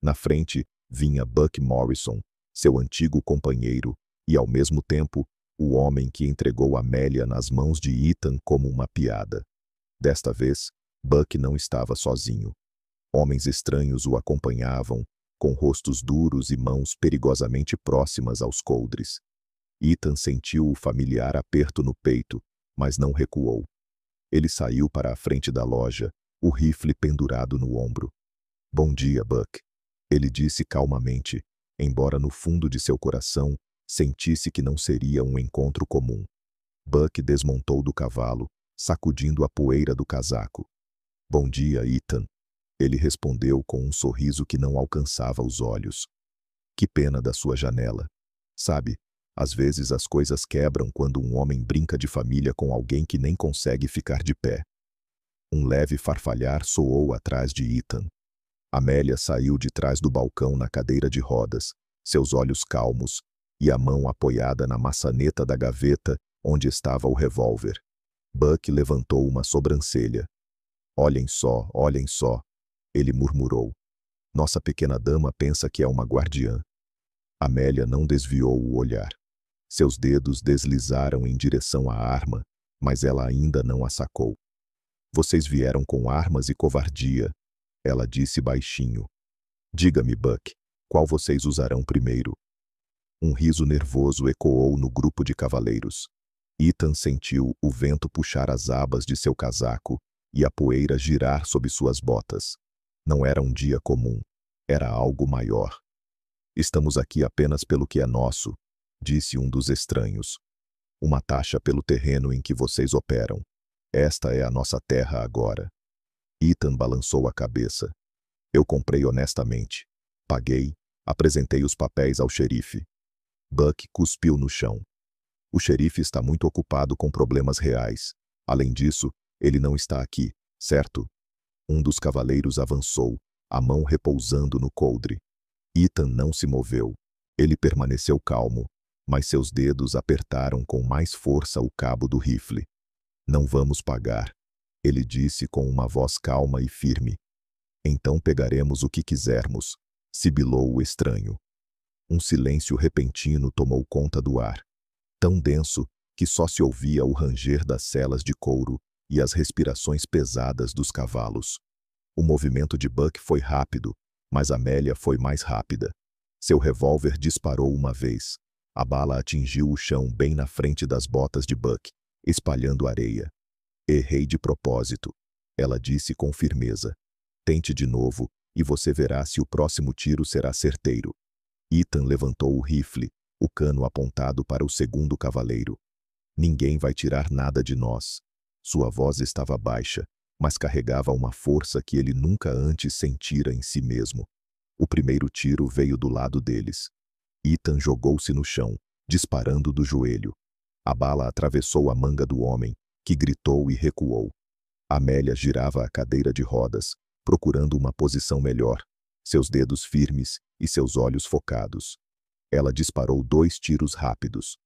A: Na frente, vinha Buck Morrison, seu antigo companheiro, e ao mesmo tempo, o homem que entregou Amélia nas mãos de Ethan como uma piada. Desta vez, Buck não estava sozinho. Homens estranhos o acompanhavam, com rostos duros e mãos perigosamente próximas aos coldres. Ethan sentiu o familiar aperto no peito, mas não recuou. Ele saiu para a frente da loja, o rifle pendurado no ombro. Bom dia, Buck, ele disse calmamente, embora no fundo de seu coração sentisse que não seria um encontro comum. Buck desmontou do cavalo, sacudindo a poeira do casaco. Bom dia, Ethan, ele respondeu com um sorriso que não alcançava os olhos. Que pena da sua janela. Sabe, às vezes as coisas quebram quando um homem brinca de família com alguém que nem consegue ficar de pé. Um leve farfalhar soou atrás de Ethan. Amélia saiu de trás do balcão na cadeira de rodas, seus olhos calmos, e a mão apoiada na maçaneta da gaveta onde estava o revólver. Buck levantou uma sobrancelha. Olhem só, ele murmurou. Nossa pequena dama pensa que é uma guardiã. Amélia não desviou o olhar. Seus dedos deslizaram em direção à arma, mas ela ainda não a sacou. Vocês vieram com armas e covardia, ela disse baixinho. Diga-me, Buck, qual vocês usarão primeiro? Um riso nervoso ecoou no grupo de cavaleiros. Ethan sentiu o vento puxar as abas de seu casaco e a poeira girar sob suas botas. Não era um dia comum, era algo maior. Estamos aqui apenas pelo que é nosso, disse um dos estranhos. Uma taxa pelo terreno em que vocês operam. Esta é a nossa terra agora. Ethan balançou a cabeça. Eu comprei honestamente. Paguei, apresentei os papéis ao xerife. Buck cuspiu no chão. O xerife está muito ocupado com problemas reais. Além disso, ele não está aqui, certo? Um dos cavaleiros avançou, a mão repousando no coldre. Ethan não se moveu. Ele permaneceu calmo, mas seus dedos apertaram com mais força o cabo do rifle. Não vamos pagar, ele disse com uma voz calma e firme. Então pegaremos o que quisermos, sibilou o estranho. Um silêncio repentino tomou conta do ar, tão denso que só se ouvia o ranger das selas de couro e as respirações pesadas dos cavalos. O movimento de Buck foi rápido, mas Amélia foi mais rápida. Seu revólver disparou uma vez. A bala atingiu o chão bem na frente das botas de Buck, espalhando areia. Errei de propósito, ela disse com firmeza. Tente de novo, e você verá se o próximo tiro será certeiro. Ethan levantou o rifle, o cano apontado para o segundo cavaleiro. Ninguém vai tirar nada de nós. Sua voz estava baixa, mas carregava uma força que ele nunca antes sentira em si mesmo. O primeiro tiro veio do lado deles. Ethan jogou-se no chão, disparando do joelho. A bala atravessou a manga do homem, que gritou e recuou. Amélia girava a cadeira de rodas, procurando uma posição melhor, seus dedos firmes e seus olhos focados. Ela disparou 2 tiros rápidos.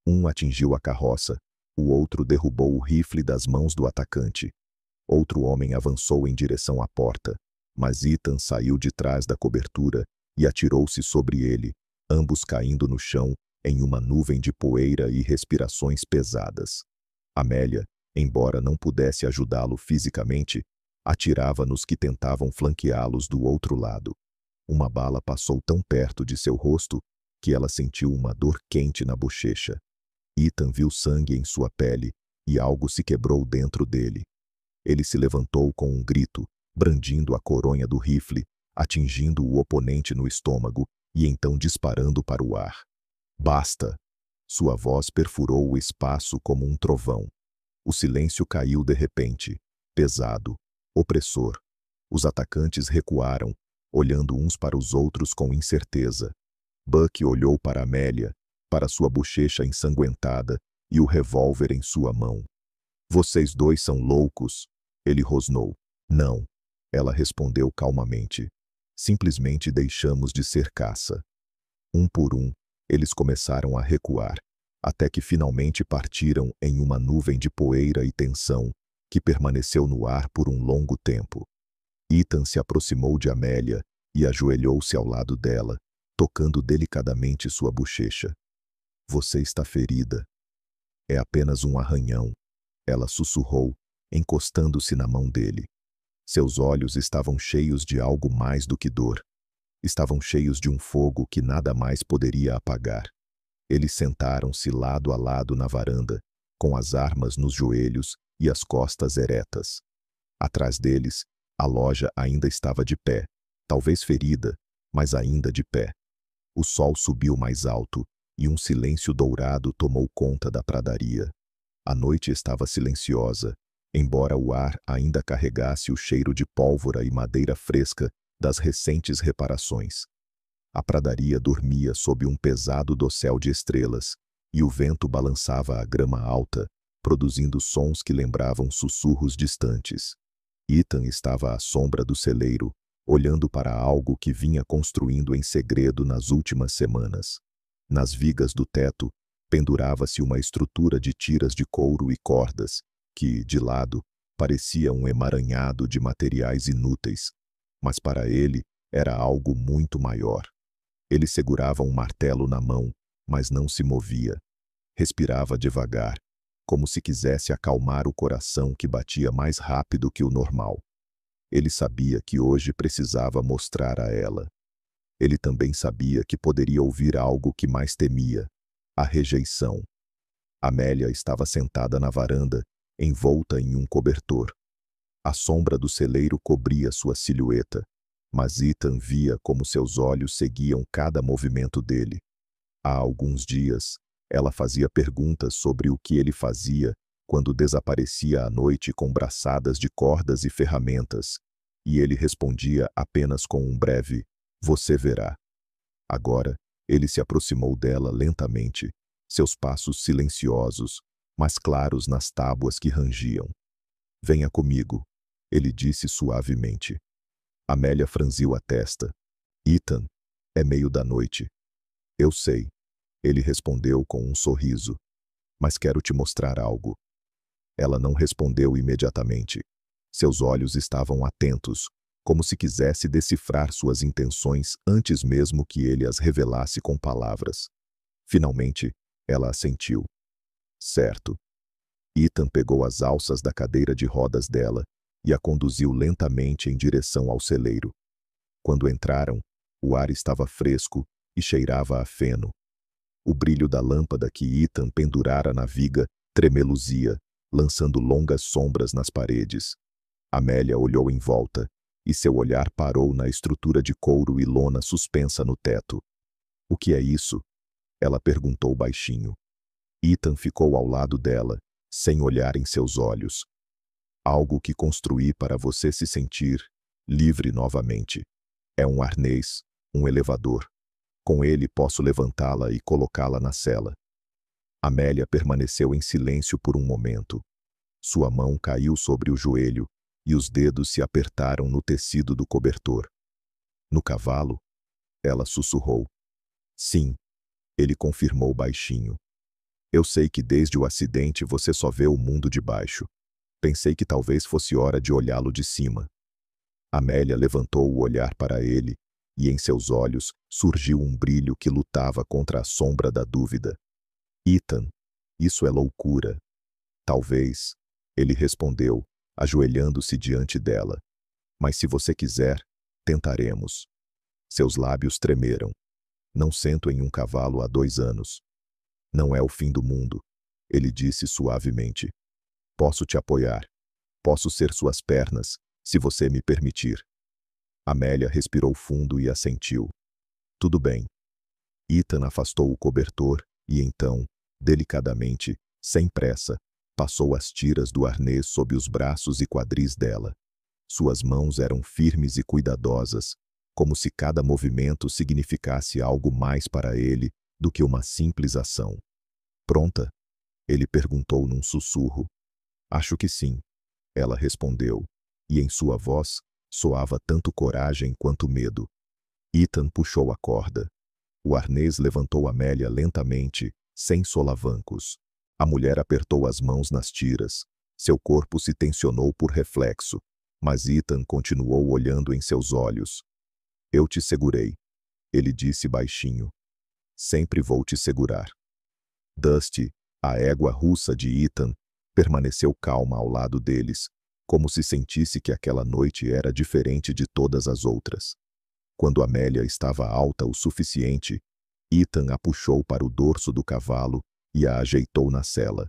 A: Um atingiu a carroça, o outro derrubou o rifle das mãos do atacante. Outro homem avançou em direção à porta, mas Ethan saiu de trás da cobertura e atirou-se sobre ele, ambos caindo no chão em uma nuvem de poeira e respirações pesadas. Amélia, embora não pudesse ajudá-lo fisicamente, atirava nos que tentavam flanqueá-los do outro lado. Uma bala passou tão perto de seu rosto que ela sentiu uma dor quente na bochecha. Ethan viu sangue em sua pele e algo se quebrou dentro dele. Ele se levantou com um grito, brandindo a coronha do rifle, atingindo o oponente no estômago e então disparando para o ar. Basta! Sua voz perfurou o espaço como um trovão. O silêncio caiu de repente, pesado, opressor. Os atacantes recuaram, olhando uns para os outros com incerteza. Buck olhou para Amélia, para sua bochecha ensanguentada e o revólver em sua mão. Vocês dois são loucos, ele rosnou. Não, ela respondeu calmamente. Simplesmente deixamos de ser caça. Um por um, eles começaram a recuar, até que finalmente partiram em uma nuvem de poeira e tensão que permaneceu no ar por um longo tempo. Ethan se aproximou de Amélia e ajoelhou-se ao lado dela, tocando delicadamente sua bochecha. Você está ferida. É apenas um arranhão, ela sussurrou, encostando-se na mão dele. Seus olhos estavam cheios de algo mais do que dor. Estavam cheios de um fogo que nada mais poderia apagar. Eles sentaram-se lado a lado na varanda, com as armas nos joelhos e as costas eretas. Atrás deles, a loja ainda estava de pé, talvez ferida, mas ainda de pé. O sol subiu mais alto e um silêncio dourado tomou conta da pradaria. A noite estava silenciosa, embora o ar ainda carregasse o cheiro de pólvora e madeira fresca das recentes reparações. A pradaria dormia sob um pesado dossel de estrelas, e o vento balançava a grama alta, produzindo sons que lembravam sussurros distantes. Ethan estava à sombra do celeiro, olhando para algo que vinha construindo em segredo nas últimas semanas. Nas vigas do teto, pendurava-se uma estrutura de tiras de couro e cordas, que, de lado, parecia um emaranhado de materiais inúteis. Mas para ele, era algo muito maior. Ele segurava um martelo na mão, mas não se movia. Respirava devagar, como se quisesse acalmar o coração que batia mais rápido que o normal. Ele sabia que hoje precisava mostrar a ela. Ele também sabia que poderia ouvir algo que mais temia: a rejeição. Amélia estava sentada na varanda, envolta em um cobertor. A sombra do celeiro cobria sua silhueta, mas Ethan via como seus olhos seguiam cada movimento dele. Há alguns dias, ela fazia perguntas sobre o que ele fazia quando desaparecia à noite com braçadas de cordas e ferramentas, e ele respondia apenas com um breve: "Você verá." Agora, ele se aproximou dela lentamente, seus passos silenciosos, mas claros nas tábuas que rangiam. "Venha comigo," ele disse suavemente. Amélia franziu a testa. "Ethan, é meio da noite." "Eu sei," ele respondeu com um sorriso. "Mas quero te mostrar algo." Ela não respondeu imediatamente. Seus olhos estavam atentos, como se quisesse decifrar suas intenções antes mesmo que ele as revelasse com palavras. Finalmente, ela assentiu. "Certo." Ethan pegou as alças da cadeira de rodas dela e a conduziu lentamente em direção ao celeiro. Quando entraram, o ar estava fresco e cheirava a feno. O brilho da lâmpada que Ethan pendurara na viga tremeluzia, lançando longas sombras nas paredes. Amélia olhou em volta, e seu olhar parou na estrutura de couro e lona suspensa no teto. "O que é isso?" ela perguntou baixinho. Ethan ficou ao lado dela, sem olhar em seus olhos. "Algo que construí para você se sentir livre novamente. É um arnês, um elevador. Com ele posso levantá-la e colocá-la na cela." Amélia permaneceu em silêncio por um momento. Sua mão caiu sobre o joelho e os dedos se apertaram no tecido do cobertor. "No cavalo?" ela sussurrou. "Sim", ele confirmou baixinho. "Eu sei que desde o acidente você só vê o mundo de baixo. Pensei que talvez fosse hora de olhá-lo de cima." Amélia levantou o olhar para ele, e em seus olhos surgiu um brilho que lutava contra a sombra da dúvida. "Ethan, isso é loucura." "Talvez", ele respondeu, ajoelhando-se diante dela. "Mas se você quiser, tentaremos." Seus lábios tremeram. "Não sento em um cavalo há 2 anos." "Não é o fim do mundo", ele disse suavemente. "Posso te apoiar. Posso ser suas pernas, se você me permitir." Amélia respirou fundo e assentiu. "Tudo bem." Ethan afastou o cobertor e então, delicadamente, sem pressa, passou as tiras do arnês sob os braços e quadris dela. Suas mãos eram firmes e cuidadosas, como se cada movimento significasse algo mais para ele do que uma simples ação. "Pronta?" ele perguntou num sussurro. "Acho que sim", ela respondeu, e em sua voz soava tanto coragem quanto medo. Ethan puxou a corda. O arnês levantou Amélia lentamente, sem solavancos. A mulher apertou as mãos nas tiras. Seu corpo se tensionou por reflexo, mas Ethan continuou olhando em seus olhos. "Eu te segurei", ele disse baixinho. "Sempre vou te segurar." Dusty, a égua russa de Ethan, permaneceu calma ao lado deles, como se sentisse que aquela noite era diferente de todas as outras. Quando Amélia estava alta o suficiente, Ethan a puxou para o dorso do cavalo e a ajeitou na sela.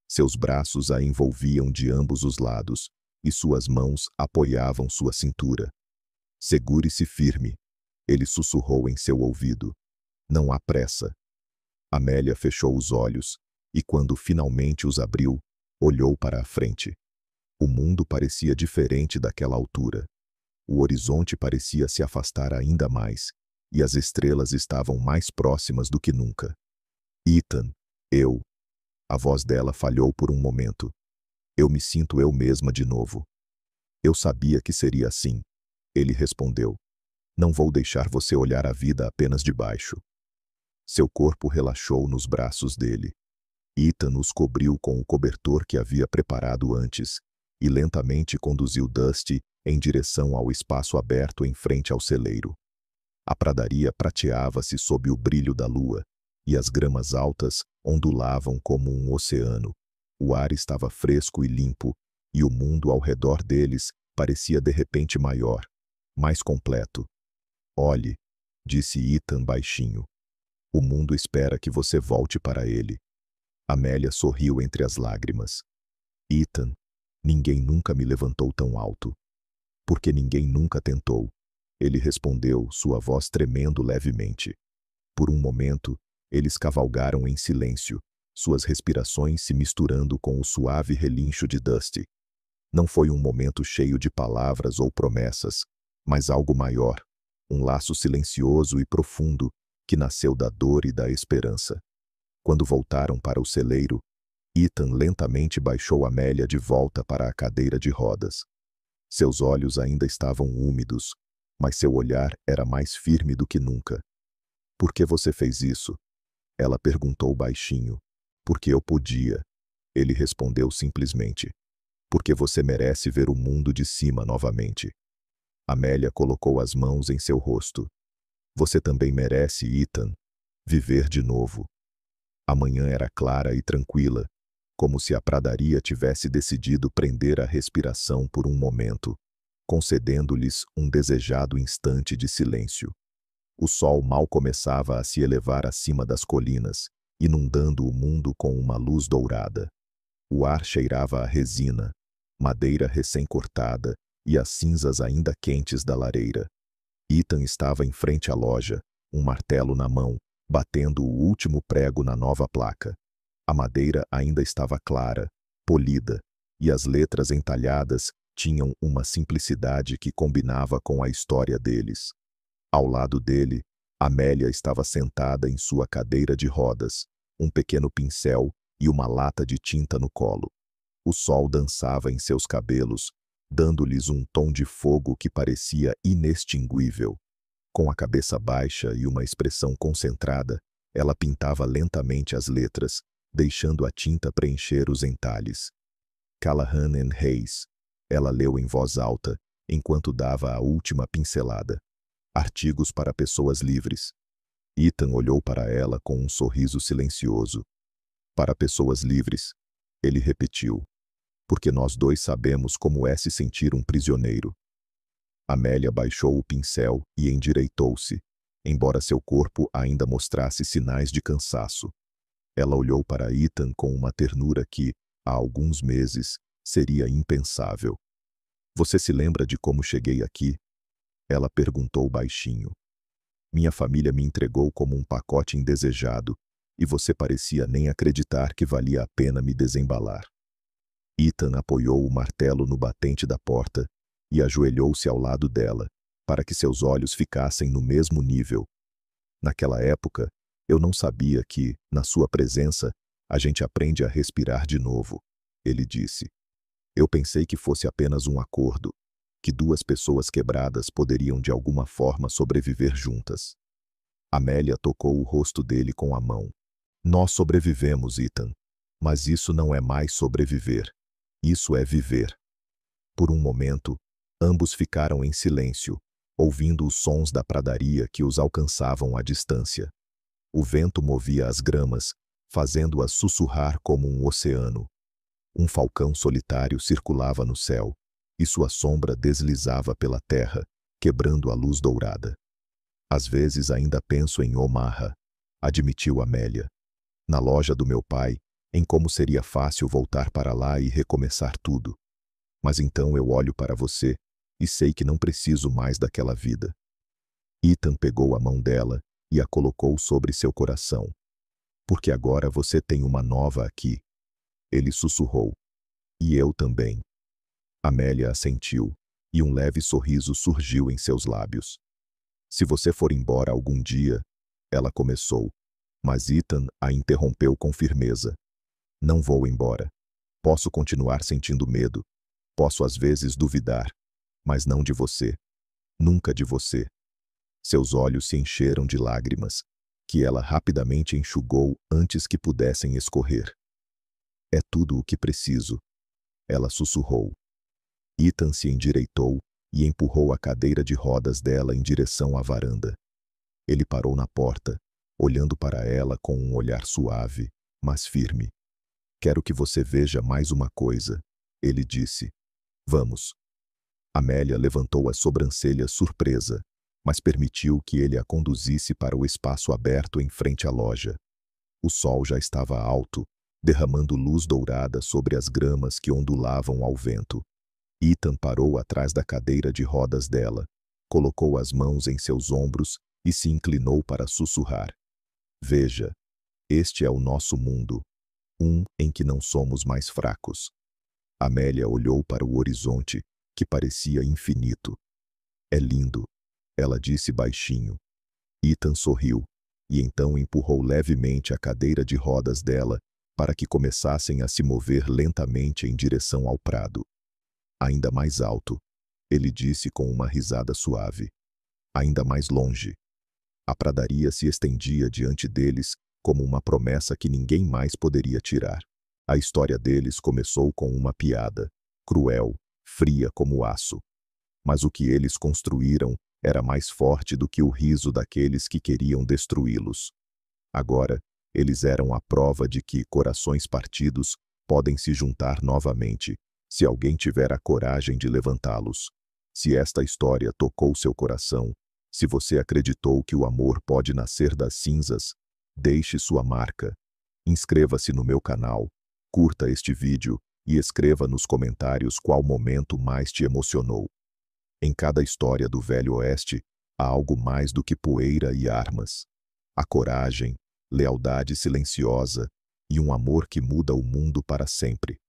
A: Seus braços a envolviam de ambos os lados, e suas mãos apoiavam sua cintura. "Segure-se firme", ele sussurrou em seu ouvido. "Não há pressa." Amélia fechou os olhos, e quando finalmente os abriu, olhou para a frente. O mundo parecia diferente daquela altura. O horizonte parecia se afastar ainda mais, e as estrelas estavam mais próximas do que nunca. "Ethan, eu..." A voz dela falhou por um momento. "Eu me sinto eu mesma de novo." "Eu sabia que seria assim", ele respondeu. "Não vou deixar você olhar a vida apenas de baixo." Seu corpo relaxou nos braços dele. Ethan os cobriu com o cobertor que havia preparado antes, e lentamente conduziu Dusty em direção ao espaço aberto em frente ao celeiro. A pradaria prateava-se sob o brilho da lua, e as gramas altas ondulavam como um oceano. O ar estava fresco e limpo, e o mundo ao redor deles parecia de repente maior, mais completo. "Olhe", disse Ethan baixinho. "O mundo espera que você volte para ele." Amélia sorriu entre as lágrimas. "Ethan, ninguém nunca me levantou tão alto." "Porque ninguém nunca tentou", ele respondeu, sua voz tremendo levemente. Por um momento, eles cavalgaram em silêncio, suas respirações se misturando com o suave relincho de Dusty. Não foi um momento cheio de palavras ou promessas, mas algo maior, um laço silencioso e profundo que nasceu da dor e da esperança. Quando voltaram para o celeiro, Ethan lentamente baixou Amélia de volta para a cadeira de rodas. Seus olhos ainda estavam úmidos, mas seu olhar era mais firme do que nunca. "Por que você fez isso?" ela perguntou baixinho. "Porque eu podia", ele respondeu simplesmente. "Porque você merece ver o mundo de cima novamente." Amélia colocou as mãos em seu rosto. "Você também merece, Ethan, viver de novo." A manhã era clara e tranquila, como se a pradaria tivesse decidido prender a respiração por um momento, concedendo-lhes um desejado instante de silêncio. O sol mal começava a se elevar acima das colinas, inundando o mundo com uma luz dourada. O ar cheirava a resina, madeira recém-cortada e as cinzas ainda quentes da lareira. Ethan estava em frente à loja, um martelo na mão, batendo o último prego na nova placa. A madeira ainda estava clara, polida, e as letras entalhadas tinham uma simplicidade que combinava com a história deles. Ao lado dele, Amélia estava sentada em sua cadeira de rodas, um pequeno pincel e uma lata de tinta no colo. O sol dançava em seus cabelos, dando-lhes um tom de fogo que parecia inextinguível. Com a cabeça baixa e uma expressão concentrada, ela pintava lentamente as letras, deixando a tinta preencher os entalhes. Callahan and Hayes. Ela leu em voz alta, enquanto dava a última pincelada. Artigos para pessoas livres. Ethan olhou para ela com um sorriso silencioso. Para pessoas livres, ele repetiu. Porque nós dois sabemos como é se sentir um prisioneiro. Amélia baixou o pincel e endireitou-se, embora seu corpo ainda mostrasse sinais de cansaço. Ela olhou para Ethan com uma ternura que, há alguns meses, seria impensável. Você se lembra de como cheguei aqui? Ela perguntou baixinho. Minha família me entregou como um pacote indesejado, e você parecia nem acreditar que valia a pena me desembalar. Ethan apoiou o martelo no batente da porta e ajoelhou-se ao lado dela, para que seus olhos ficassem no mesmo nível. Naquela época, eu não sabia que, na sua presença, a gente aprende a respirar de novo, ele disse. Eu pensei que fosse apenas um acordo, que duas pessoas quebradas poderiam de alguma forma sobreviver juntas. Amélia tocou o rosto dele com a mão. Nós sobrevivemos, Ethan, mas isso não é mais sobreviver. Isso é viver. Por um momento, ambos ficaram em silêncio, ouvindo os sons da pradaria que os alcançavam à distância. O vento movia as gramas, fazendo-as sussurrar como um oceano. Um falcão solitário circulava no céu, e sua sombra deslizava pela terra, quebrando a luz dourada. Às vezes ainda penso em Omaha, admitiu Amélia. Na loja do meu pai, em como seria fácil voltar para lá e recomeçar tudo. Mas então eu olho para você e sei que não preciso mais daquela vida. Ethan pegou a mão dela e a colocou sobre seu coração. Porque agora você tem uma nova aqui. Ele sussurrou. E eu também. Amélia assentiu, e um leve sorriso surgiu em seus lábios. Se você for embora algum dia, ela começou, mas Ethan a interrompeu com firmeza. Não vou embora. Posso continuar sentindo medo. Posso às vezes duvidar, mas não de você. Nunca de você. Seus olhos se encheram de lágrimas, que ela rapidamente enxugou antes que pudessem escorrer. É tudo o que preciso, ela sussurrou. Ethan se endireitou e empurrou a cadeira de rodas dela em direção à varanda. Ele parou na porta, olhando para ela com um olhar suave, mas firme. Quero que você veja mais uma coisa, ele disse. Vamos. Amélia levantou as sobrancelhas surpresa, mas permitiu que ele a conduzisse para o espaço aberto em frente à loja. O sol já estava alto, derramando luz dourada sobre as gramas que ondulavam ao vento. Ethan parou atrás da cadeira de rodas dela, colocou as mãos em seus ombros e se inclinou para sussurrar. Veja, este é o nosso mundo, um em que não somos mais fracos. Amélia olhou para o horizonte, que parecia infinito. É lindo, ela disse baixinho. Ethan sorriu, e então empurrou levemente a cadeira de rodas dela para que começassem a se mover lentamente em direção ao prado. Ainda mais alto, ele disse com uma risada suave. Ainda mais longe. A pradaria se estendia diante deles como uma promessa que ninguém mais poderia tirar. A história deles começou com uma piada, cruel, fria como aço. Mas o que eles construíram era mais forte do que o riso daqueles que queriam destruí-los. Agora, eles eram a prova de que corações partidos podem se juntar novamente, se alguém tiver a coragem de levantá-los. Se esta história tocou seu coração, se você acreditou que o amor pode nascer das cinzas, deixe sua marca. Inscreva-se no meu canal, curta este vídeo e escreva nos comentários qual momento mais te emocionou. Em cada história do Velho Oeste, há algo mais do que poeira e armas. A coragem, lealdade silenciosa e um amor que muda o mundo para sempre.